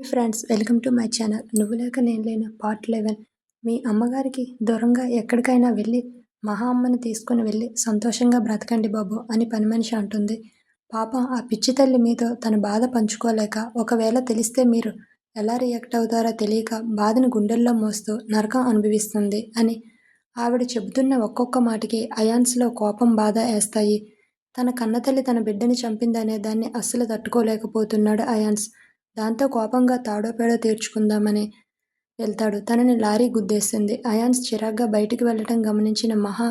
Friends, welcome to my channel. నువ్వు లేక నేను లేను పార్ట్ 11. మీ అమ్మగారికి దూరంగా ఎక్కడికైనా వెళ్ళి మహా అమ్మని తీసుకుని వెళ్ళి సంతోషంగా బ్రతకండి బాబు అని పని మనిషి అంటుంది. పాపం ఆ పిచ్చి తల్లి మీతో తన బాధ పంచుకోలేక, ఒకవేళ తెలిస్తే మీరు ఎలా రియాక్ట్ అవుతారో తెలియక బాధను గుండెల్లో మోస్తూ నరకం అనుభవిస్తుంది అని ఆవిడ చెబుతున్న ఒక్కొక్క మాటకి అయాన్స్లో కోపం, బాధ వేస్తాయి. తన కన్నతల్లి తన బిడ్డని చంపిందనే దాన్ని అస్సలు తట్టుకోలేకపోతున్నాడు అయాన్స్. దాంతో కోపంగా తాడో పేడో తీర్చుకుందామని వెళ్తాడు. తనని లారీ గుద్దేస్తుంది. అయాన్స్ చిరాగ్గా బయటికి వెళ్ళటం గమనించిన మహా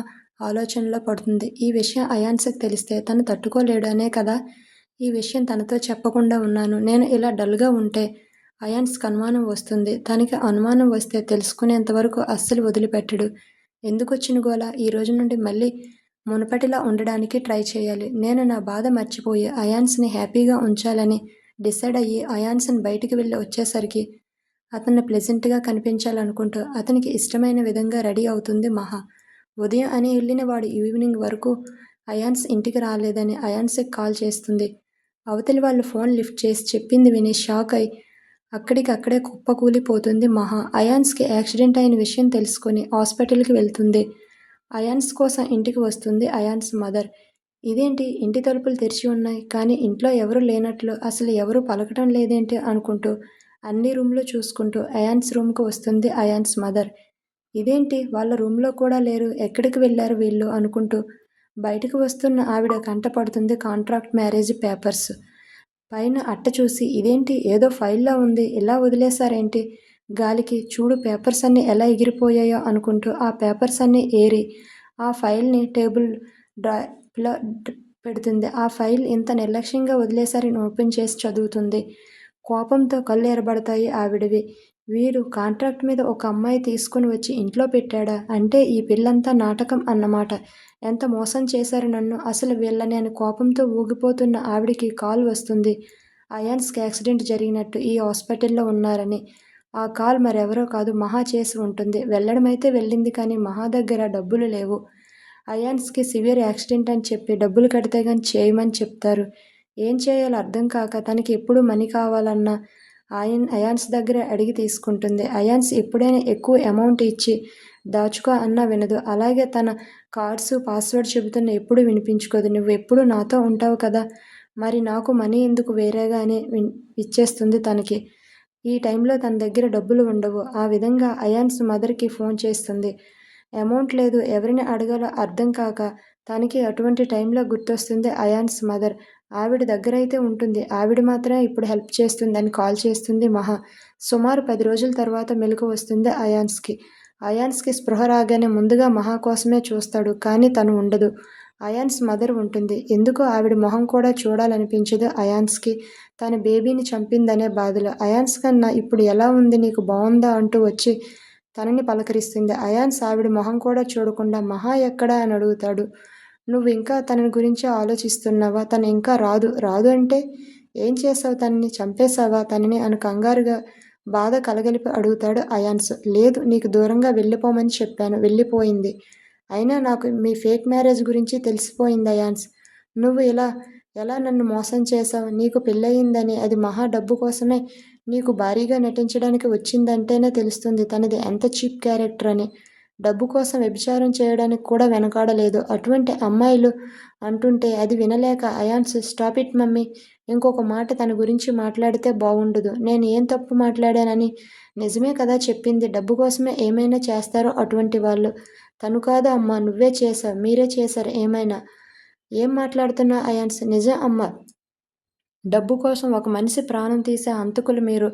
ఆలోచనలో పడుతుంది. ఈ విషయం అయాన్స్కి తెలిస్తే తను తట్టుకోలేడు అనే కదా ఈ విషయం తనతో చెప్పకుండా ఉన్నాను. నేను ఇలా డల్గా ఉంటే అయాన్స్కి అనుమానం వస్తుంది. తనకి అనుమానం వస్తే తెలుసుకునేంతవరకు అస్సలు వదిలిపెట్టడు. ఎందుకొచ్చిన గోల? ఈ రోజు నుండి మళ్ళీ మునుపటిలా ఉండడానికి ట్రై చేయాలి. నేను నా బాధ మర్చిపోయి అయాన్స్ని హ్యాపీగా ఉంచాలని డిసైడ్ అయ్యి అయాన్స్ని బయటికి వెళ్ళి వచ్చేసరికి అతన్ని ప్లెజెంట్గా కనిపించాలనుకుంటూ అతనికి ఇష్టమైన విధంగా రెడీ అవుతుంది మహా. ఉదయం అని వెళ్ళిన వాడు ఈవినింగ్ వరకు అయాన్స్ ఇంటికి రాలేదని అయాన్స్కి కాల్ చేస్తుంది. అవతలి వాళ్ళు ఫోన్ లిఫ్ట్ చేసి చెప్పింది విని షాక్ అయి అక్కడికక్కడే కుప్పకూలిపోతుంది మహా. అయాన్స్కి యాక్సిడెంట్ అయిన విషయం తెలుసుకొని హాస్పిటల్కి వెళ్తుంది. అయాన్స్ కోసం ఇంటికి వస్తుంది అయాన్స్ మదర్. ఇదేంటి ఇంటి తలుపులు తెరిచి ఉన్నాయి, కానీ ఇంట్లో ఎవరు లేనట్లు, అసలు ఎవరు పలకటం లేదేంటి అనుకుంటూ అన్ని రూమ్లు చూసుకుంటూ అయాన్స్ రూమ్కి వస్తుంది అయాన్స్ మదర్. ఇదేంటి వాళ్ళ రూమ్లో కూడా లేరు, ఎక్కడికి వెళ్ళారు వీళ్ళు అనుకుంటూ బయటకు వస్తున్న ఆవిడ కంట పడుతుంది కాంట్రాక్ట్ మ్యారేజ్ పేపర్స్. పైన అట్ట చూసి ఇదేంటి ఏదో ఫైల్లో ఉంది, ఇలా వదిలేశారేంటి గాలికి, చూడు పేపర్స్ అన్నీ ఎలా ఎగిరిపోయాయో అనుకుంటూ ఆ పేపర్స్ అన్నీ ఏరి ఆ ఫైల్ని టేబుల్ డ్రాలో పెడుతుంది. ఆ ఫైల్ ఇంత నిర్లక్ష్యంగా వదిలేశారని ఓపెన్ చేసి చదువుతుంది. కోపంతో కళ్ళు ఎర్రబడతాయి ఆవిడవి. వీడు కాంట్రాక్ట్ మీద ఒక అమ్మాయి తీసుకుని వచ్చి ఇంట్లో పెట్టాడా? అంటే ఈ పిల్లంతా నాటకం అన్నమాట. ఎంత మోసం చేశారు నన్ను అసలు వీళ్ళని అని కోపంతో ఊగిపోతున్న ఆవిడికి కాల్ వస్తుంది. అయాన్స్కి యాక్సిడెంట్ జరిగినట్టు, ఈ హాస్పిటల్లో ఉన్నారని. ఆ కాల్ మరెవరో కాదు, మహా చేసి ఉంటుంది. వెళ్ళడమైతే వెళ్ళింది, కానీ మహా దగ్గర డబ్బులు లేవు. అయాన్స్కి సివియర్ యాక్సిడెంట్ అని చెప్పి డబ్బులు కడితే కానీ చేయమని చెప్తారు. ఏం చేయాలో అర్థం కాక తనకి ఎప్పుడు మనీ కావాలన్నా అయాన్స్ దగ్గర అడిగి తీసుకుంటుంది. అయాన్స్ ఎప్పుడైనా ఎక్కువ అమౌంట్ ఇచ్చి దాచుకో అన్నా వినదు. అలాగే తన కార్డ్స్ పాస్వర్డ్ చెబుతున్న ఎప్పుడు వినిపించుకోదు. నువ్వు ఎప్పుడు నాతో ఉంటావు కదా, మరి నాకు మనీ ఎందుకు వేరేగా అని ఇచ్చేస్తుంది తనకి. ఈ టైంలో తన దగ్గర డబ్బులు ఉండవు. ఆ విధంగా అయాన్స్ మదర్కి ఫోన్ చేస్తుంది. అమౌంట్ లేదు, ఎవరిని అడగాలో అర్థం కాక తనకి అటువంటి టైంలో గుర్తొస్తుంది అయాన్స్ మదర్. ఆవిడ దగ్గరైతే ఉంటుంది, ఆవిడ మాత్రమే ఇప్పుడు హెల్ప్ చేస్తుందని కాల్ చేస్తుంది మహా. సుమారు 10 రోజుల తర్వాత మెలకు వస్తుంది అయాన్స్కి. అయాన్స్కి స్పృహ రాగానే ముందుగా మహా కోసమే చూస్తాడు, కానీ తను ఉండదు. అయాన్స్ మదర్ ఉంటుంది. ఎందుకో ఆవిడ మొహం కూడా చూడాలనిపించదు అయాన్స్కి. తన బేబీని చంపిందనే బాధలో. అయాన్స్ కన్నా ఇప్పుడు ఎలా ఉంది, నీకు బాగుందా అంటూ వచ్చి తనని పలకరిస్తుంది. అయాన్స్ ఆవిడ మొహం కూడా చూడకుండా మహా ఎక్కడా అని అడుగుతాడు. నువ్వు ఇంకా తనని గురించి ఆలోచిస్తున్నావా? తను ఇంకా రాదు. రాదు అంటే ఏం చేసావు? తనని చంపేశావా తనని అని కంగారుగా బాధ కలగలిపి అడుగుతాడు అయాన్స్. లేదు, నీకు దూరంగా వెళ్ళిపోమని చెప్పాను, వెళ్ళిపోయింది. అయినా నాకు మీ ఫేక్ మ్యారేజ్ గురించి తెలిసిపోయింది అయాన్స్. నువ్వు ఎలా నన్ను మోసం చేశావు? నీకు పెళ్ళయిందని, అది మహా డబ్బు కోసమే నీకు భారీగా నటించడానికి వచ్చిందంటేనే తెలుస్తుంది తనది ఎంత చీప్ క్యారెక్టర్ అని. డబ్బు కోసం వ్యభిచారం చేయడానికి కూడా వెనకాడలేదు. అటువంటి అమ్మాయిలు అంటుంటే అది వినలేక అయాన్స్, స్టాప్ ఇట్ మమ్మీ, ఇంకొక మాట తన గురించి మాట్లాడితే బాగుండదు. నేను ఏం తప్పు మాట్లాడానని? నిజమే కదా చెప్పింది, డబ్బు కోసమే ఏమైనా చేస్తారో అటువంటి వాళ్ళు. తను కాదు అమ్మా, నువ్వే చేశావు, మీరే చేశారు ఏమైనా. ఏం మాట్లాడుతున్నావు అయాన్స్? నిజం అమ్మా, డబ్బు కోసం ఒక మనిషి ప్రాణం తీసే హంతకులు మీరు.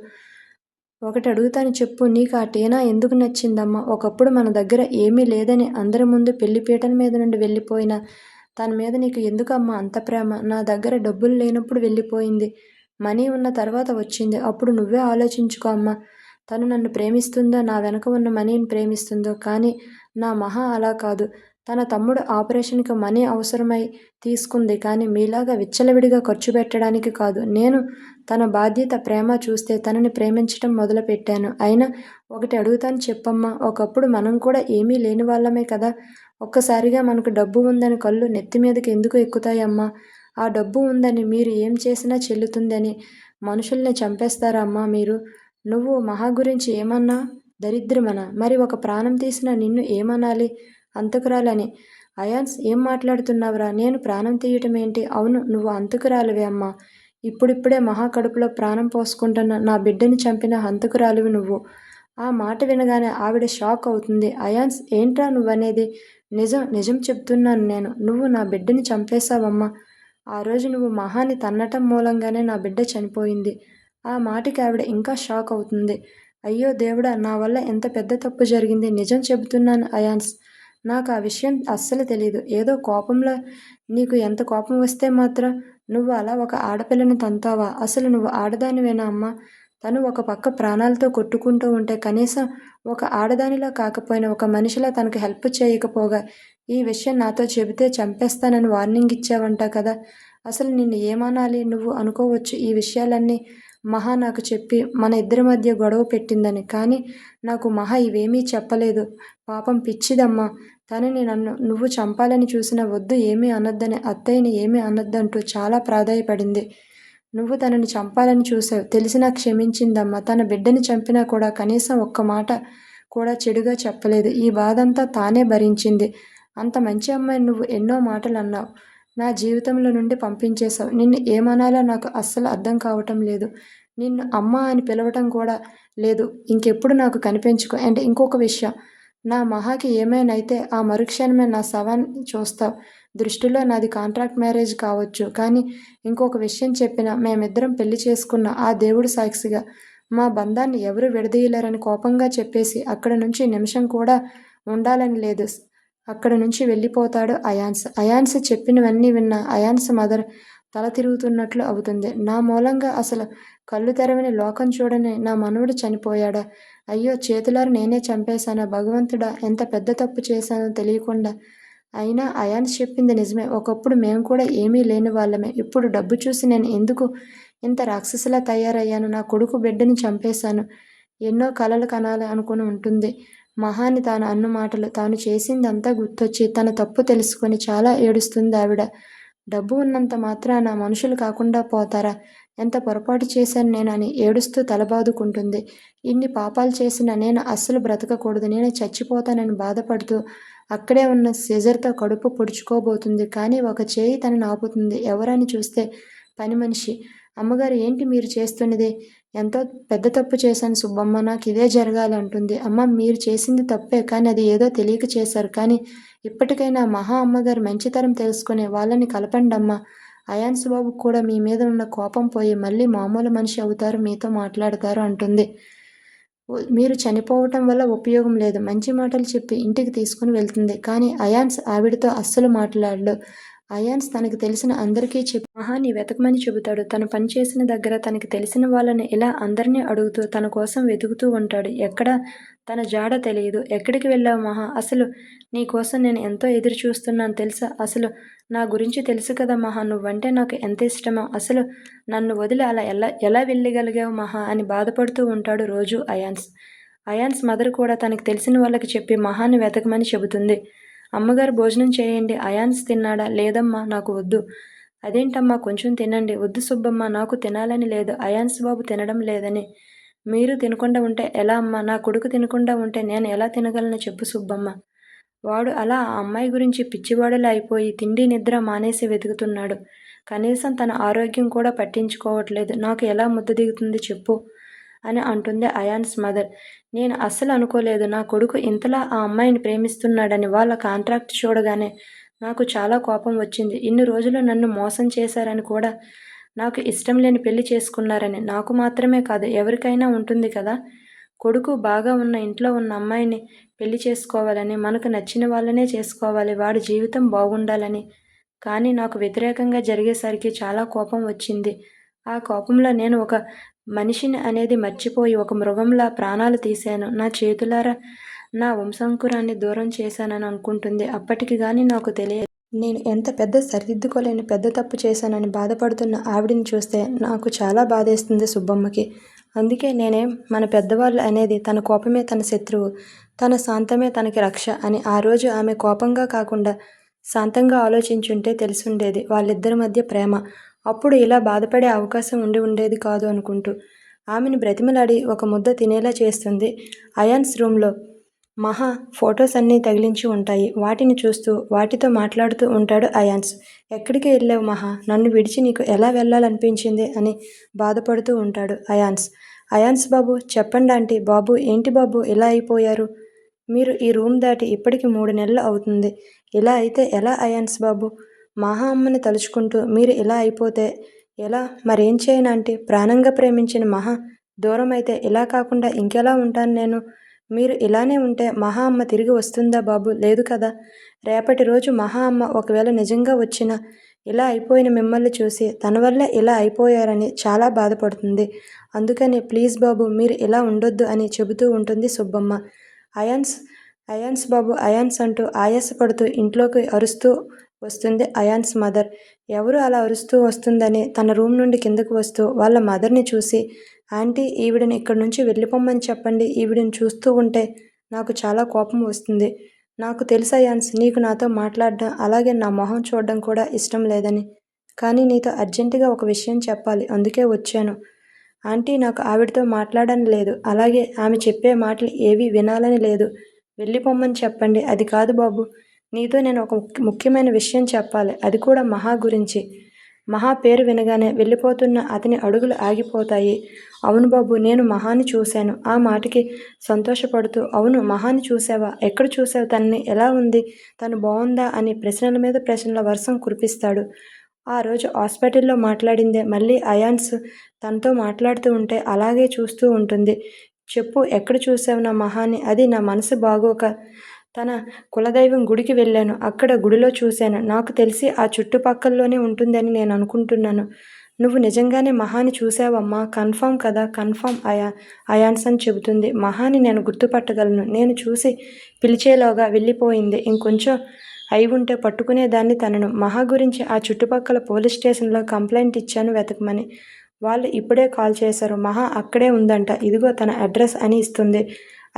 ఒకటి అడుగుతాను చెప్పు, నీకు ఆ టీనా ఎందుకు నచ్చిందమ్మా? ఒకప్పుడు మన దగ్గర ఏమీ లేదని అందరి ముందు పెళ్లిపీటల మీద నుండి వెళ్ళిపోయిన తన మీద నీకు ఎందుకమ్మా అంత ప్రేమ? నా దగ్గర డబ్బులు లేనప్పుడు వెళ్ళిపోయింది, మనీ ఉన్న తర్వాత వచ్చింది. అప్పుడు నువ్వే ఆలోచించుకో అమ్మా. తను నన్ను ప్రేమిస్తుందో, నా వెనక ఉన్న మనీని ప్రేమిస్తుందో, కానీ నా మహా అలా కాదు. తన తమ్ముడు ఆపరేషన్కి మనీ అవసరమై తీసుకుంది, కానీ మీలాగా విచ్చలవిడిగా ఖర్చు పెట్టడానికి కాదు. నేను తన బాధ్యత, ప్రేమ చూస్తే తనని ప్రేమించటం మొదలుపెట్టాను. అయినా ఒకటి అడుగుతాను చెప్పమ్మా, ఒకప్పుడు మనం కూడా ఏమీ లేని వాళ్ళమే కదా. ఒక్కసారిగా మనకు డబ్బు ఉందని కళ్ళు నెత్తి మీదకి ఎందుకు ఎక్కుతాయమ్మా? ఆ డబ్బు ఉందని మీరు ఏం చేసినా చెల్లుతుందని మనుషుల్ని చంపేస్తారా అమ్మా మీరు? నువ్వు మహా గురించి ఏమన్నా? దరిద్రమనా? మరి ఒక ప్రాణం తీసిన నిన్ను ఏమనాలి? హంతకురాలని. అయాన్స్ ఏం మాట్లాడుతున్నావురా? నేను ప్రాణం తీయటమేంటి? అవును, నువ్వు హంతకురాలివే అమ్మా. ఇప్పుడిప్పుడే మహా కడుపులో ప్రాణం పోసుకుంటున్న నా బిడ్డని చంపిన హంతకురాలివి నువ్వు. ఆ మాట వినగానే ఆవిడ షాక్ అవుతుంది. అయాన్స్ ఏంట్రా నువ్వనేది? నిజం నిజం చెప్తున్నాను నేను. నువ్వు నా బిడ్డని చంపేశావమ్మా. ఆ రోజు నువ్వు మహాని తన్నటం మూలంగానే నా బిడ్డ చనిపోయింది. ఆ మాటకి ఆవిడ ఇంకా షాక్ అవుతుంది. అయ్యో దేవుడా, నా వల్ల ఎంత పెద్ద తప్పు జరిగింది. నిజం చెబుతున్నాను అయాన్స్. నాకు ఆ విషయం అస్సలు తెలీదు. ఏదో కోపంలో నీకు ఎంత కోపం వస్తే మాత్రం నువ్వు అలా ఒక ఆడపిల్లని తంతావా? అసలు నువ్వు ఆడదానివేనా అమ్మా? తను ఒక పక్క ప్రాణాలతో కొట్టుకుంటూ ఉంటే కనీసం ఒక ఆడదానిలా కాకపోయినా ఒక మనిషిలా తనకు హెల్ప్ చేయకపోగా ఈ విషయం నాతో చెబితే చంపేస్తానని వార్నింగ్ ఇచ్చావంట కదా. అసలు నిన్ను ఏమనాలి? నువ్వు అనుకోవచ్చు ఈ విషయాలన్నీ మహా నాకు చెప్పి మన ఇద్దరి మధ్య గొడవ పెట్టిందని. కానీ నాకు మహా ఇవేమీ చెప్పలేదు. పాపం పిచ్చిదమ్మా. తనని నన్ను నువ్వు చంపాలని చూసినా వద్దు, ఏమీ అనొద్దని, అత్తయ్యని ఏమీ అనొద్దంటూ చాలా ప్రాధేయపడింది. నువ్వు తనని చంపాలని చూసావు. తెలిసినా క్షమించిందమ్మా. తన బిడ్డని చంపినా కూడా కనీసం ఒక్క మాట కూడా చెడుగా చెప్పలేదు. ఈ బాధంతా తానే భరించింది. అంత మంచి అమ్మాయిని నువ్వు ఎన్నో మాటలు అన్నావు. నా జీవితంలో నుండి పంపించేశావు. నిన్ను ఏమనాలో నాకు అస్సలు అర్థం కావటం లేదు. నిన్ను అమ్మ అని పిలవటం కూడా లేదు. ఇంకెప్పుడు నాకు కనిపించుకో. అండ్ ఇంకొక విషయం, నా మహాకి ఏమైనా అయితే ఆ మరుక్షణమే నా శవాన్ని చూస్తావు. దృష్టిలో నాది కాంట్రాక్ట్ మ్యారేజ్ కావచ్చు, కానీ ఇంకొక విషయం చెప్పినా మేమిద్దరం పెళ్లి చేసుకున్న ఆ దేవుడు సాక్షిగా మా బంధాన్ని ఎవరు విడదీయలేరని కోపంగా చెప్పేసి అక్కడ నుంచి నిమిషం కూడా ఉండాలని లేదు. అక్కడ నుంచి వెళ్ళిపోతాడు అయాన్స్. అయాన్స్ చెప్పినవన్నీ విన్న అయాన్స్ మదర్ తల తిరుగుతున్నట్లు అవుతుంది. నా మూలంగా అసలు కళ్ళు తెరవని లోకం చూడని నా మనవడు చనిపోయాడా? అయ్యో, చేతులారా నేనే చంపేశానా? భగవంతుడా, ఎంత పెద్ద తప్పు చేశానో తెలియకుండా. అయినా అయాన్స్ చెప్పింది నిజమే. ఒకప్పుడు మేము కూడా ఏమీ లేని వాళ్ళమే. ఇప్పుడు డబ్బు చూసి నేను ఎందుకు ఇంత రాక్షసిలా తయారయ్యాను? నా కొడుకు బిడ్డని చంపేశాను. ఎన్నో కలలు కనాలి అనుకుని ఉంటుంది. మహాని తాను అన్న మాటలు, తాను చేసిందంతా గుర్తొచ్చి తన తప్పు తెలుసుకొని చాలా ఏడుస్తుంది ఆవిడ. డబ్బు ఉన్నంత మాత్రాన మనుషులు కాకుండా పోతారా? ఎంత పొరపాటు చేశాను నేను అని ఏడుస్తూ తలబాదుకుంటుంది. ఇన్ని పాపాలు చేసిన నేను అస్సలు బ్రతకకూడదు, నేను చచ్చిపోతానని బాధపడుతూ అక్కడే ఉన్న సిజర్తో కడుపు పొడుచుకోబోతుంది. కానీ ఒక చేయి తనని ఆపుతుంది. ఎవరని చూస్తే పని మనిషి. అమ్మగారు, ఏంటి మీరు చేస్తున్నది? ఎంతో పెద్ద తప్పు చేశాను సుబ్బమ్మ, నాకు ఇదే జరగాలి అంటుంది. అమ్మ, మీరు చేసింది తప్పే, కానీ అది ఏదో తెలియక చేశారు. కానీ ఇప్పటికైనా మహా అమ్మగారు మంచితనం తెలుసుకుని వాళ్ళని కలపండమ్మా. అయాన్స్ బాబు కూడా మీ మీద ఉన్న కోపం పోయి మళ్ళీ మామూలు మనిషి అవుతారు, మీతో మాట్లాడతారు అంటుంది. మీరు చనిపోవటం వల్ల ఉపయోగం లేదు. మంచి మాటలు చెప్పి ఇంటికి తీసుకుని వెళ్తుంది. కానీ అయాన్స్ ఆవిడతో అస్సలు మాట్లాడడు. అయాన్స్ తనకు తెలిసిన అందరికీ చెప్పి మహాని వెతకమని చెబుతాడు. తను పనిచేసిన దగ్గర తనకి తెలిసిన వాళ్ళని ఇలా అందరినీ అడుగుతూ తన కోసం వెతుకుతూ ఉంటాడు. ఎక్కడా తన జాడ తెలియదు. ఎక్కడికి వెళ్ళావు మహా? అసలు నీ కోసం నేను ఎంతో ఎదురు చూస్తున్నాను తెలుసా? అసలు నా గురించి తెలుసు కదా మహా, నువ్వంటే నాకు ఎంత ఇష్టమో. అసలు నన్ను వదిలి అలా ఎలా ఎలా వెళ్ళగలిగావు మహా అని బాధపడుతూ ఉంటాడు రోజు అయాన్స్. అయాన్స్ మదర్ కూడా తనకి తెలిసిన వాళ్ళకి చెప్పి మహాని వెతకమని చెబుతుంది. అమ్మగారు భోజనం చేయండి. అయాన్స్ తిన్నాడా? లేదమ్మా, నాకు వద్దు. అదేంటమ్మా, కొంచెం తినండి. వద్దు సుబ్బమ్మ, నాకు తినాలని లేదు. అయాన్స్ బాబు తినడం లేదని. మీరు తినకుండా ఉంటే ఎలా అమ్మా? నా కొడుకు తినకుండా ఉంటే నేను ఎలా తినగలను చెప్పు సుబ్బమ్మ. వాడు అలా ఆ అమ్మాయి గురించి పిచ్చివాడులా అయిపోయి తిండి నిద్ర మానేసి వెతుకుతున్నాడు. కనీసం తన ఆరోగ్యం కూడా పట్టించుకోవట్లేదు. నాకు ఎలా ముద్ద దిగుతుంది చెప్పు అని అంటుంది అయాన్స్ మదర్. నేను అస్సలు అనుకోలేదు నా కొడుకు ఇంతలా ఆ అమ్మాయిని ప్రేమిస్తున్నాడని. వాళ్ళ కాంట్రాక్ట్ చూడగానే నాకు చాలా కోపం వచ్చింది. ఇన్ని రోజులు నన్ను మోసం చేశారని కూడా, నాకు ఇష్టం లేని పెళ్లి చేసుకున్నారని. నాకు మాత్రమే కాదు, ఎవరికైనా ఉంటుంది కదా. కొడుకు బాగా ఉన్న ఇంట్లో ఉన్న అమ్మాయిని పెళ్లి చేసుకోవాలని, మనకు నచ్చిన వాళ్ళనే చేసుకోవాలి, వాడి జీవితం బాగుండాలని. కానీ నాకు వ్యతిరేకంగా జరిగేసరికి చాలా కోపం వచ్చింది. ఆ కోపంలో నేను ఒక మనిషిని అనేది మర్చిపోయి ఒక మృగంలా ప్రాణాలు తీశాను. నా చేతులారా నా వంశంకురాన్ని దూరం చేశానని అనుకుంటుంది. అప్పటికి కానీ నాకు తెలియదు నేను ఎంత పెద్ద సరిదిద్దుకోలేని పెద్ద తప్పు చేశానని. బాధపడుతున్న ఆవిడిని చూస్తే నాకు చాలా బాధేస్తుంది సుబ్బమ్మకి. అందుకే నేనేం మన పెద్దవాళ్ళు అనేది తన కోపమే తన శత్రువు, తన శాంతమే తనకి రక్ష అని ఆ రోజు ఆమె కోపంగా కాకుండా శాంతంగా ఆలోచించుంటే తెలిసుండేది వాళ్ళిద్దరి మధ్య ప్రేమ. అప్పుడు ఇలా బాధపడే అవకాశం ఉండేది కాదు అనుకుంటూ ఆమెను బ్రతిమలాడి ఒక ముద్ద తినేలా చేస్తుంది. అయాన్స్ రూమ్లో మహా ఫొటోస్ అన్నీ తగిలించి ఉంటాయి. వాటిని చూస్తూ వాటితో మాట్లాడుతూ ఉంటాడు అయాన్స్. ఎక్కడికి వెళ్ళావు మహా? నన్ను విడిచి నీకు ఎలా వెళ్ళాలనిపించింది అని బాధపడుతూ ఉంటాడు అయాన్స్. అయాన్స్ బాబు చెప్పండి ఆంటీ. బాబు ఏంటి బాబు ఇలా అయిపోయారు? మీరు ఈ రూమ్ దాటి ఇప్పటికి 3 నెలలు అవుతుంది. ఇలా అయితే ఎలా అయాన్స్ బాబు? మహా అమ్మని తలుచుకుంటూ మీరు ఇలా అయిపోతే ఎలా? మరేం చేయను ఆంటీ? ప్రాణంగా ప్రేమించిన మహా దూరం అయితే ఇలా కాకుండా ఇంకెలా ఉంటాను నేను? మీరు ఇలానే ఉంటే మహా అమ్మ తిరిగి వస్తుందా బాబు? లేదు కదా. రేపటి రోజు మహా అమ్మ ఒకవేళ నిజంగా వచ్చినా ఇలా అయిపోయిన మిమ్మల్ని చూసి తన వల్ల ఇలా అయిపోయారని చాలా బాధపడుతుంది. అందుకని ప్లీజ్ బాబు మీరు ఇలా ఉండొద్దు అని చెబుతూ ఉంటుంది సుబ్బమ్మ. అయాన్స్ అయాన్స్ బాబు అయాన్స్ అంటూ ఆయాసపడుతూ ఇంట్లోకి అరుస్తూ వస్తుంది అయాన్స్ మదర్. ఎవరు అలా అరుస్తూ వస్తుందని తన రూమ్ నుండి కిందకు వస్తూ వాళ్ళ మదర్ని చూసి, ఆంటీ ఈవిడని ఇక్కడి నుంచి వెళ్ళిపోమ్మని చెప్పండి. ఈవిడని చూస్తూ ఉంటే నాకు చాలా కోపం వస్తుంది. నాకు తెలుసు అయాన్స్ నీకు నాతో మాట్లాడడం అలాగే నా మొహం చూడడం కూడా ఇష్టం లేదని. కానీ నీతో అర్జెంటుగా ఒక విషయం చెప్పాలి. అందుకే వచ్చాను. ఆంటీ నాకు ఆవిడతో మాట్లాడని లేదు. అలాగే ఆమె చెప్పే మాటలు ఏవీ వినాలని లేదు. వెళ్ళిపోమ్మని చెప్పండి. అది కాదు బాబు. నీతో నేను ఒక ముఖ్యమైన విషయం చెప్పాలి. అది కూడా మహా గురించి. మహా పేరు వినగానే వెళ్ళిపోతున్న అతని అడుగులు ఆగిపోతాయి. అవును బాబు నేను మహాని చూశాను. ఆ మాటకి సంతోషపడుతూ అవును మహాని చూసావా? ఎక్కడ చూసావు తనని? ఎలా ఉంది? తను బాగుందా? అని ప్రశ్నల మీద ప్రశ్నల వర్షం కురిపిస్తాడు. ఆ రోజు హాస్పిటల్లో మాట్లాడిందే మళ్ళీ అయాన్స్ తనతో మాట్లాడుతూ ఉంటే అలాగే చూస్తూ ఉంటుంది. చెప్పు ఎక్కడ చూసావు నా మహాని? అది నా మనసు బాగోక తన కులదైవం గుడికి వెళ్ళాను. అక్కడ గుడిలో చూశాను. నాకు తెలిసి ఆ చుట్టుపక్కల్లోనే ఉంటుందని నేను అనుకుంటున్నాను. నువ్వు నిజంగానే మహాని చూసావమ్మా? కన్ఫర్మ్ కదా? కన్ఫర్మ్ అయాన్స్ అని చెబుతుంది. మహాని నేను గుర్తుపట్టగలను. నేను చూసి పిలిచేలోగా వెళ్ళిపోయింది. ఇంకొంచెం అయి ఉంటే పట్టుకునేదాన్ని తనను. మహా గురించి ఆ చుట్టుపక్కల పోలీస్ స్టేషన్లో కంప్లైంట్ ఇచ్చాను వెతకమని. వాళ్ళు ఇప్పుడే కాల్ చేశారు. మహా అక్కడే ఉందంట. ఇదిగో తన అడ్రస్ అని ఇస్తుంది.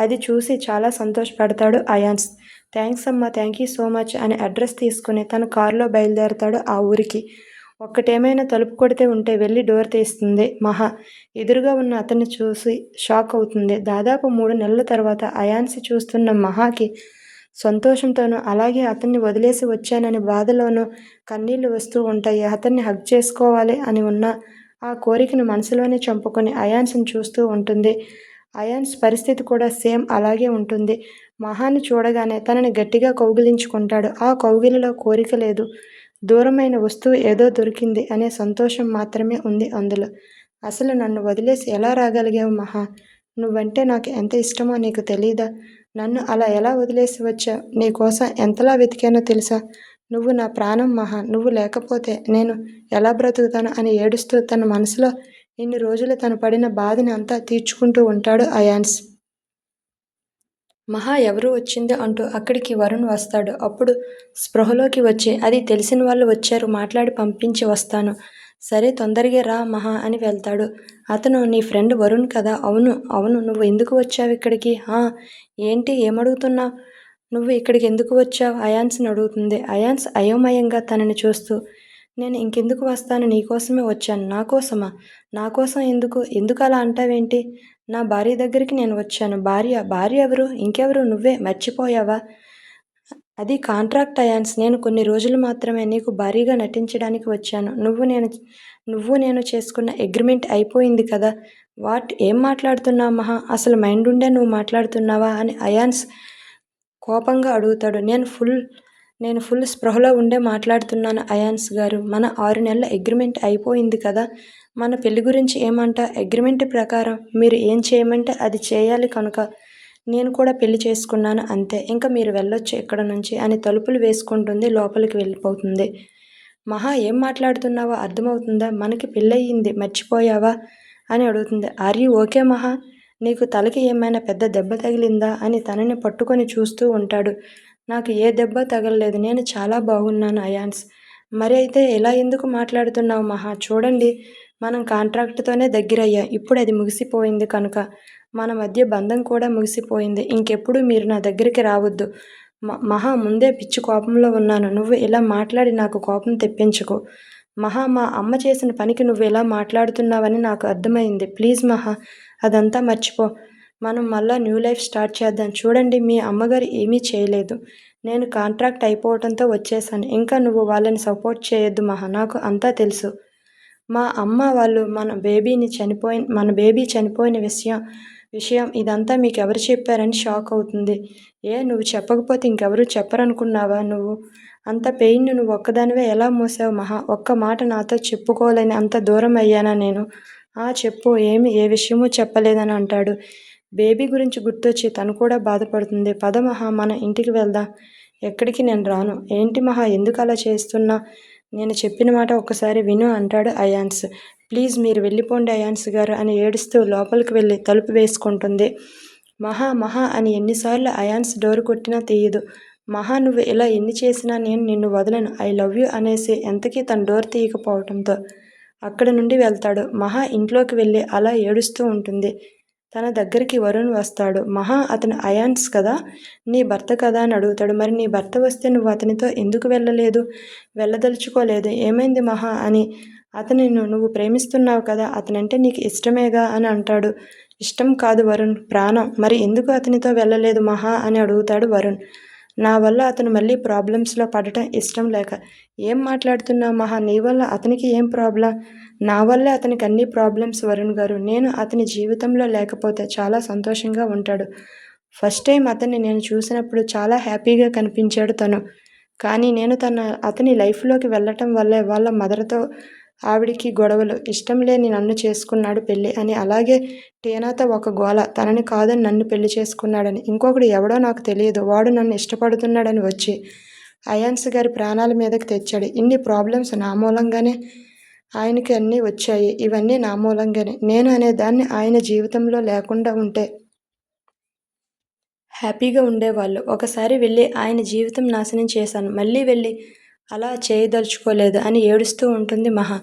అది చూసి చాలా సంతోషపడతాడు అయాన్స్. థ్యాంక్స్ అమ్మా, థ్యాంక్ యూ సో మచ్ అని అడ్రస్ తీసుకుని తన కారులో బయలుదేరతాడు ఆ ఊరికి. ఒక్కటేమైనా తలుపు కొడితే ఉంటే వెళ్ళి డోర్ తీస్తుంది మహా. ఎదురుగా ఉన్న అతన్ని చూసి షాక్ అవుతుంది. దాదాపు 3 నెలల తర్వాత అయాన్స్ చూస్తున్న మహాకి సంతోషంతోనూ అలాగే అతన్ని వదిలేసి వచ్చానని బాధలోనూ కన్నీళ్లు వస్తూ ఉంటాయి. అతన్ని హగ్ చేసుకోవాలి అని ఉన్న ఆ కోరికను మనసులోనే చంపుకొని అయాన్స్ని చూస్తూ ఉంటుంది. అయాన్స్ పరిస్థితి కూడా సేమ్ అలాగే ఉంటుంది. మహాని చూడగానే తనని గట్టిగా కౌగిలించుకుంటాడు. ఆ కౌగిలిలో కోరిక లేదు. దూరమైన వస్తువు ఏదో దొరికింది అనే సంతోషం మాత్రమే ఉంది అందులో. అసలు నన్ను వదిలేసి ఎలా రాగలిగావు మహా? నువ్వంటే నాకు ఎంత ఇష్టమో నీకు తెలీదా? నన్ను అలా ఎలా వదిలేసి వచ్చావు? నీకోసం ఎంతలా వెతికానో తెలుసా? నువ్వు నా ప్రాణం మహా. నువ్వు లేకపోతే నేను ఎలా బ్రతుకుతాను అని ఏడుస్తూ తన మనసులో ఇన్ని రోజులు తను పడిన బాధని అంతా తీర్చుకుంటూ ఉంటాడు అయాన్స్. మహా ఎవరు వచ్చిందో అంటూ అక్కడికి వరుణ్ వస్తాడు. అప్పుడు స్పృహలోకి వచ్చి అది తెలిసిన వాళ్ళు వచ్చారు, మాట్లాడి పంపించి వస్తాను. సరే తొందరగా రా మహా అని వెళ్తాడు. అతను నీ ఫ్రెండ్ వరుణ్ కదా? అవును అవును. నువ్వు ఎందుకు వచ్చావు ఇక్కడికి? ఏంటి ఏమడుగుతున్నావు? నువ్వు ఇక్కడికి ఎందుకు వచ్చావు? అయాన్స్ని అడుగుతుంది. అయాన్స్ అయోమయంగా తనని చూస్తూ నేను ఇంకెందుకు వస్తాను? నీకోసమే వచ్చాను. నా కోసమా? నా కోసం ఎందుకు? ఎందుకు అలా అంటావేంటి? నా భార్య దగ్గరికి నేను వచ్చాను. భార్య? భార్య ఎవరు? ఇంకెవరు? నువ్వే మర్చిపోయావా? అది కాంట్రాక్ట్ అయాన్స్. నేను కొన్ని రోజులు మాత్రమే నీకు భారీగా నటించడానికి వచ్చాను. నువ్వు నేను చేసుకున్న అగ్రిమెంట్ అయిపోయింది కదా. ఏం మాట్లాడుతున్నావు మహా? అసలు మైండ్ ఉండే నువ్వు మాట్లాడుతున్నావా అని అయాన్స్ కోపంగా అడుగుతాడు. నేను ఫుల్ స్పృహలో ఉండే మాట్లాడుతున్నాను అయాన్స్ గారు. మన 6 నెలల అగ్రిమెంట్ అయిపోయింది కదా. మన పెళ్లి గురించి ఏమంట? అగ్రిమెంట్ ప్రకారం మీరు ఏం చేయమంటే అది చేయాలి కనుక నేను కూడా పెళ్లి చేసుకున్నాను అంతే. ఇంకా మీరు వెళ్ళొచ్చు ఇక్కడ నుంచి అని తలుపులు వేసుకుంటుంది. లోపలికి వెళ్ళిపోతుంది. మహా ఏం మాట్లాడుతున్నావో అర్థమవుతుందా? మనకి పెళ్ళయింది మర్చిపోయావా అని అడుగుతుంది. ఆర్ యూ ఓకే మహా? నీకు తలకి ఏమైనా పెద్ద దెబ్బ తగిలిందా అని తనని పట్టుకొని చూస్తూ ఉంటాడు. నాకు ఏ దెబ్బ తగలలేదు. నేను చాలా బాగున్నాను అయాన్స్. మరి అయితే ఇలా ఎందుకు మాట్లాడుతున్నావు మహా? చూడండి మనం కాంట్రాక్ట్తోనే దగ్గరయ్యాం. ఇప్పుడు అది ముగిసిపోయింది కనుక మన మధ్య బంధం కూడా ముగిసిపోయింది. ఇంకెప్పుడు మీరు నా దగ్గరికి రావద్దు. మహా ముందే పిచ్చి కోపంలో ఉన్నాను. నువ్వు ఇలా మాట్లాడి నాకు కోపం తెప్పించకు. మహా, మా అమ్మ చేసిన పనికి నువ్వు ఇలా మాట్లాడుతున్నావని నాకు అర్థమైంది. ప్లీజ్ మహా, అదంతా మర్చిపో. మనం మళ్ళా న్యూ లైఫ్ స్టార్ట్ చేద్దాం. చూడండి, మీ అమ్మగారు ఏమీ చేయలేదు. నేను కాంట్రాక్ట్ అయిపోవడంతో వచ్చేసాను. ఇంకా నువ్వు వాళ్ళని సపోర్ట్ చేయొద్దు మహా, నాకు అంతా తెలుసు. మా అమ్మ వాళ్ళు మన బేబీ చనిపోయిన విషయం ఇదంతా మీకెవరు చెప్పారని షాక్ అవుతుంది. నువ్వు చెప్పకపోతే ఇంకెవరు చెప్పరనుకున్నావా నువ్వు? అంత పెయిన్‌ని నువ్వు ఒక్కదానివే ఎలా మోసావు మహా? ఒక్క మాట నాతో చెప్పుకోలేని అంత దూరం అయ్యానా నేను? చెప్పు, ఏ విషయమూ చెప్పలేదని అంటాడు. బేబీ గురించి గుర్తొచ్చి తను కూడా బాధపడుతుంది. పద మహా, మన ఇంటికి వెళ్దాం. ఎక్కడికి? నేను రాను. ఏంటి మహా, ఎందుకు అలా చేస్తున్నా? నేను చెప్పిన మాట ఒక్కసారి విను అంటాడు అయాన్స్. ప్లీజ్ మీరు వెళ్ళిపోండి అయాన్స్ గారు అని ఏడుస్తూ లోపలికి వెళ్ళి తలుపు వేసుకుంటుంది. మహా అని ఎన్నిసార్లు అయాన్స్ డోర్ కొట్టినా తీయదు. మహా, నువ్వు ఇలా ఎన్ని చేసినా నేను నిన్ను వదలను, ఐ లవ్ యూ అనేసి ఎంతకీ తన డోర్ తీయకపోవడంతో అక్కడి నుండి వెళ్తాడు. మహా ఇంట్లోకి వెళ్ళి అలా ఏడుస్తూ ఉంటుంది. తన దగ్గరికి వరుణ్ వస్తాడు. మహా, అతను అయాన్స్ కదా, నీ భర్త కదా అని అడుగుతాడు. మరి నీ భర్త వస్తే నువ్వు అతనితో ఎందుకు వెళ్ళలేదు, వెళ్ళదలుచుకోలేదు? ఏమైంది మహా అని. అతనిని నువ్వు ప్రేమిస్తున్నావు కదా, అతనంటే నీకు ఇష్టమేగా అని అంటాడు. ఇష్టం కాదు వరుణ్, ప్రాణం. మరి ఎందుకు అతనితో వెళ్ళలేదు మహా అని అడుగుతాడు వరుణ్. నా వల్ల అతను మళ్ళీ ప్రాబ్లమ్స్లో పడటం ఇష్టం లేక. ఏం మాట్లాడుతున్నావు మహా, నీ వల్ల అతనికి ఏం ప్రాబ్లం? నా వల్లే అతనికి అన్ని ప్రాబ్లమ్స్ వరుణ్ గారు. నేను అతని జీవితంలో లేకపోతే చాలా సంతోషంగా ఉంటాడు. ఫస్ట్ టైం అతన్ని నేను చూసినప్పుడు చాలా హ్యాపీగా కనిపించాడు తను. కానీ నేను అతని లైఫ్లోకి వెళ్ళటం వల్లే వాళ్ళ మదర్తో ఆవిడికి గొడవలు, ఇష్టం లేని నన్ను చేసుకున్నాడు పెళ్ళి అని. అలాగే టీనాతో ఒక గోల, తనని కాదని నన్ను పెళ్లి చేసుకున్నాడని. ఇంకొకడు ఎవడో నాకు తెలియదు, వాడు నన్ను ఇష్టపడుతున్నాడని వచ్చి అయాన్స్ గారి ప్రాణాల మీదకి తెచ్చాడు. ఇన్ని ప్రాబ్లమ్స్ నా మూలంగానే ఆయనకి అన్నీ వచ్చాయి. ఇవన్నీ నా మూలంగానే. నేను అనేదాన్ని ఆయన జీవితంలో లేకుండా ఉంటే హ్యాపీగా ఉండేవాళ్ళు. ఒకసారి వెళ్ళి ఆయన జీవితం నాశనం చేశాను, మళ్ళీ వెళ్ళి అలా చేయదలుచుకోలేదు అని ఏడుస్తూ ఉంటుంది మహా.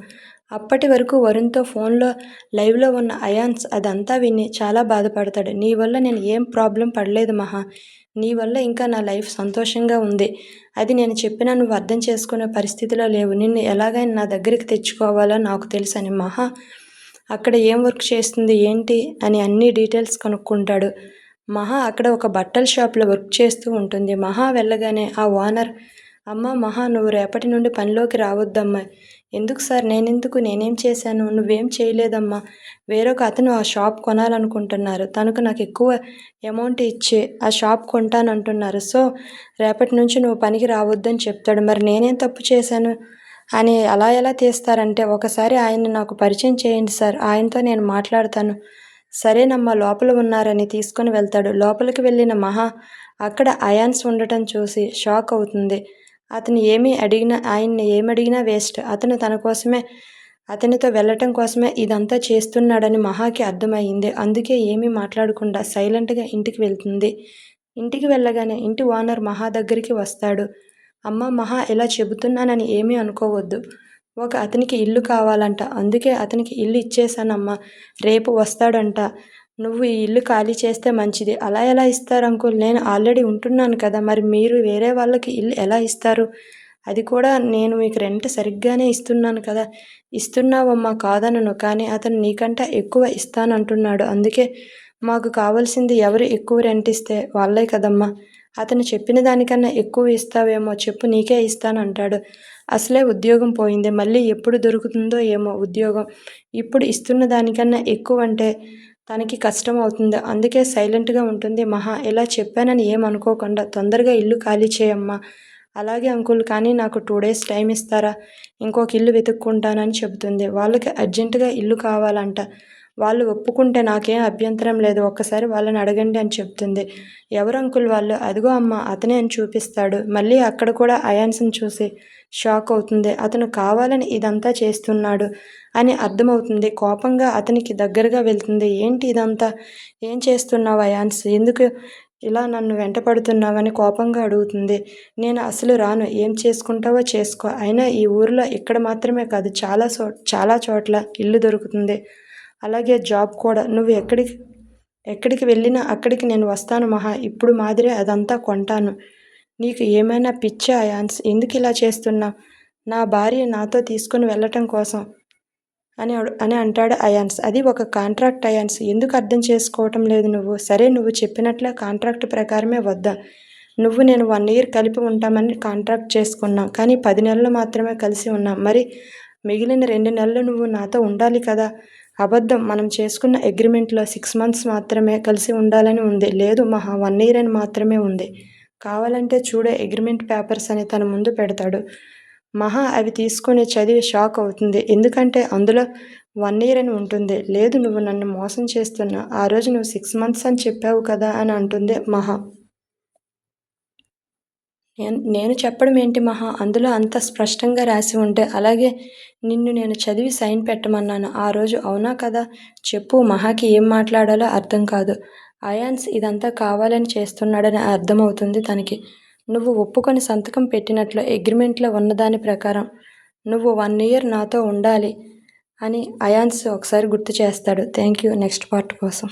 అప్పటి వరకు వరుణ్తో ఫోన్లో లైవ్లో ఉన్న అయాన్స్ అదంతా విని చాలా బాధపడతాడు. నీ వల్ల నేను ఏం ప్రాబ్లం పడలేదు మహా, నీ వల్ల ఇంకా నా లైఫ్ సంతోషంగా ఉంది. అది నేను చెప్పినా నువ్వు అర్థం చేసుకునే పరిస్థితిలో లేవు. నిన్ను ఎలాగైనా నా దగ్గరికి తెచ్చుకోవాలో నాకు తెలుసు అని. మహా అక్కడ ఏం వర్క్ చేస్తుంది ఏంటి అని అన్ని డీటెయిల్స్ కనుక్కుంటాడు. మహా అక్కడ ఒక బట్టల షాప్లో వర్క్ చేస్తూ ఉంటుంది. మహా వెళ్ళగానే ఆ ఓనర్, అమ్మ మహా, నువ్వు రేపటి నుండి పనిలోకి రావద్దమ్మా. ఎందుకు సార్, నేనేం చేశాను? నువ్వేం చేయలేదమ్మా. వేరొక అతను ఆ షాప్ కొనాలనుకుంటున్నారు. తనకు నాకు ఎక్కువ అమౌంట్ ఇచ్చి ఆ షాప్ కొంటానంటున్నారు. సో రేపటి నుంచి నువ్వు పనికి రావద్దని చెప్తాడు. మరి నేనేం తప్పు చేశాను అని అలా ఎలా తీస్తారంటే, ఒకసారి ఆయన్ని నాకు పరిచయం చేయండి సార్, ఆయనతో నేను మాట్లాడతాను. సరేనమ్మా, లోపల ఉన్నారని తీసుకుని వెళ్తాడు. లోపలికి వెళ్ళిన మహా అక్కడ అయాన్స్ ఉండటం చూసి షాక్ అవుతుంది. ఆయన్ని ఏమడిగినా వేస్ట్. అతను తన కోసమే, అతనితో వెళ్ళటం కోసమే ఇదంతా చేస్తున్నాడని మహాకి అర్థమయ్యింది. అందుకే ఏమీ మాట్లాడకుండా సైలెంట్గా ఇంటికి వెళ్తుంది. ఇంటికి వెళ్ళగానే ఇంటి ఓనర్ మహా దగ్గరికి వస్తాడు. అమ్మ మహా, ఇలా చెబుతున్నానని ఏమీ అనుకోవద్దు. అతనికి ఇల్లు కావాలంట, అందుకే అతనికి ఇల్లు ఇచ్చేశానమ్మా. రేపు వస్తాడంట. నువ్వు ఈ ఇల్లు ఖాళీ చేస్తే మంచిది. అలా ఎలా ఇస్తారు అంకుల్, నేను ఆల్రెడీ ఉంటున్నాను కదా, మరి మీరు వేరే వాళ్ళకి ఇల్లు ఎలా ఇస్తారు? అది కూడా నేను మీకు రెంట్ సరిగ్గానే ఇస్తున్నాను కదా. ఇస్తున్నావమ్మా, కాదనను. కానీ అతను నీకంటే ఎక్కువ ఇస్తానంటున్నాడు. అందుకే మాకు కావాల్సింది ఎవరు ఎక్కువ రెంట్ ఇస్తే వాళ్ళే కదమ్మా. అతను చెప్పిన దానికన్నా ఎక్కువ ఇస్తావేమో చెప్పు, నీకే ఇస్తానంటాడు. అసలే ఉద్యోగం పోయింది, మళ్ళీ ఎప్పుడు దొరుకుతుందో ఏమో ఉద్యోగం. ఇప్పుడు ఇస్తున్న దానికన్నా ఎక్కువ అంటే తనకి కష్టం అవుతుంది. అందుకే సైలెంట్గా ఉంటుంది మహా. ఇలా చెప్పానని ఏమనుకోకుండా తొందరగా ఇల్లు ఖాళీ చేయమ్మా. అలాగే అంకుల్, కానీ నాకు 2 days టైం ఇస్తారా? ఇంకొక ఇల్లు వెతుక్కుంటానని చెబుతుంది. వాళ్ళకి అర్జెంటుగా ఇల్లు కావాలంట. వాళ్ళు ఒప్పుకుంటే నాకేం అభ్యంతరం లేదు, ఒక్కసారి వాళ్ళని అడగండి అని చెప్తుంది. ఎవరు అంకుల్ వాళ్ళు? అదిగో అమ్మ, అతనే అని చూపిస్తాడు. మళ్ళీ అక్కడ కూడా అయాన్స్ని చూసి షాక్ అవుతుంది. అతను కావాలని ఇదంతా చేస్తున్నాడు అని అర్థమవుతుంది. కోపంగా అతనికి దగ్గరగా వెళ్తుంది. ఏంటి ఇదంతా, ఏం చేస్తున్నావు అయాన్స్, ఎందుకు ఇలా నన్ను వెంటపడుతున్నావని కోపంగా అడుగుతుంది. నేను అసలు రాను, ఏం చేసుకుంటావో చేసుకో. అయినా ఈ ఊరిలో ఇక్కడ మాత్రమే కాదు, చాలా చోట్ల ఇల్లు దొరుకుతుంది, అలాగే జాబ్ కూడా. నువ్వు ఎక్కడికి వెళ్ళినా అక్కడికి నేను వస్తాను మహా. ఇప్పుడు మాదిరే అదంతా కొంటాను. నీకు ఏమైనా పిచ్చా అయాన్స్, ఎందుకు ఇలా చేస్తున్నావు? నా భార్య నాతో తీసుకుని వెళ్ళటం కోసం అని అంటాడు అయాన్స్. అది ఒక కాంట్రాక్ట్ అయాన్స్. ఎందుకు అర్థం చేసుకోవటం లేదు నువ్వు? సరే, నువ్వు చెప్పినట్లే కాంట్రాక్ట్ ప్రకారమే వద్దాం. నువ్వు నేను 1 ఇయర్ కలిపి ఉంటామని కాంట్రాక్ట్ చేసుకున్నాం. కానీ 10 నెలలు మాత్రమే కలిసి ఉన్నాం. మరి మిగిలిన 2 నెలలు నువ్వు నాతో ఉండాలి కదా? అబద్ధం. మనం చేసుకున్న అగ్రిమెంట్లో 6 మంత్స్ మాత్రమే కలిసి ఉండాలని ఉంది. లేదు మహా, 1 ఇయర్ అని మాత్రమే ఉంది. కావాలంటే చూడు అగ్రిమెంట్ పేపర్స్ అని తన ముందు పెడతాడు. మహా అవి తీసుకుని చదివి షాక్ అవుతుంది. ఎందుకంటే అందులో 1 ఇయర్ అని ఉంటుంది. లేదు, నువ్వు నన్ను మోసం చేస్తున్నా. ఆ రోజు నువ్వు 6 మంత్స్ అని చెప్పావు కదా అని అంటుంది మహా. నేను చెప్పడం ఏంటి మహా? అందులో అంత స్పష్టంగా రాసి ఉంటే అలాగే నిన్ను నేను చదివి సైన్ పెట్టమన్నాను ఆ రోజు, అవునా కదా? చెప్పు. మహాకి ఏం మాట్లాడాలో అర్థం కాదు. అయాన్స్ ఇదంతా కావాలని చేస్తున్నాడని అర్థమవుతుంది తనకి. నువ్వు ఒప్పుకొని సంతకం పెట్టినట్లు అగ్రిమెంట్లో ఉన్నదాని ప్రకారం నువ్వు 1 ఇయర్ నాతో ఉండాలి అని అయాన్స్ ఒకసారి గుర్తు చేస్తాడు. Thank you. నెక్స్ట్ పార్ట్ కోసం.